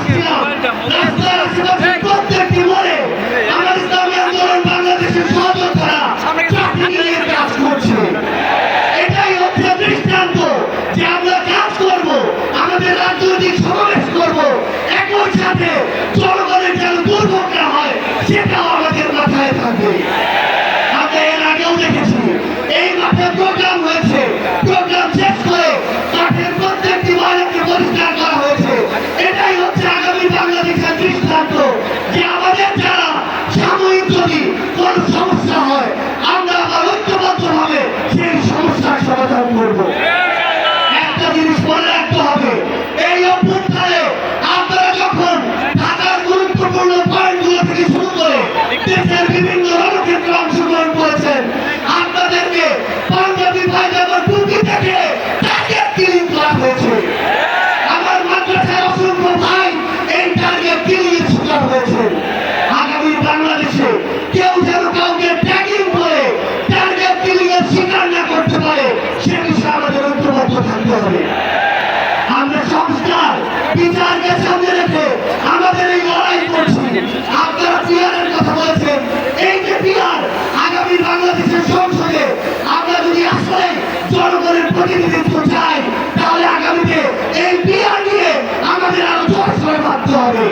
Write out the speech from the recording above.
আসছিলাম রাস্তার আশেপাশে প্রত্যেকটি মোড়ে আমার ইসলামী আন্দোলন বাংলাদেশের সহযোদ্ধারা ট্রাফিকিং এর কাজ করছে। এটাই হচ্ছে দৃষ্টান্ত যে আমরা কাজ করব, আমাদের রাজনৈতিক সমাবেশ করব, একই সাথে জনগণের যেন দুর্ভোগ না হয় সেটাও আমাদের মাথায় থাকবে। আমরা এর আগেও দেখেছি এই মাঠে প্রোগ্রাম হয়েছে, প্রোগ্রাম শেষ করে মাঠের প্রত্যেকটি ময়লাকে পরিষ্কার করা হয়েছে। এটাই হচ্ছে আগামী বাংলাদেশের দৃষ্টান্ত যে আমাদের যারা সাময়িক যদি কোনো সমস্যা হয় আমরা আবার ঐক্যবদ্ধভাবে সেই সমস্যার সমাধান করব। একটা জিনিস মনে রাখতে হবে, এই অভ্যুত্থানে আপনারা যখন ঢাকার গুরুত্বপূর্ণ পয়েন্টগুলো থেকে শুরু করে দেশের বিভিন্ন রণক্ষেত্রে অংশগ্রহণ করেছেন, আপনাদেরকে পাঞ্জাবি পায়জামা টুপি থেকে টার্গেট কিলিং করা হয়েছে। আমার মাদ্রাসার অসংখ্য ভাই এই টার্গেট কিলিং এর শিকার হয়েছে। আগামী বাংলাদেশে কেউ যেন কাউকে ট্যাগিং করে টার্গেট কিলিং এর শিকার না করতে পারে সে বিষয়ে আমাদের ঐক্যবদ্ধ থাকতে হবে। আমরা সংস্কার বিচারকে সামনে রেখে আমাদের এই লড়াই করছি। আপনারা পিয়ারের কথা বলেছেন, এই যে পিয়ার আগামী বাংলাদেশের সংসদে আমরা যদি আসলে জনগণের প্রতিনিধিত্ব চাই তাহলে আগামীতে এই পিয়ার নিয়ে আমাদের আরো জোরসোরে ভাবতে হবে।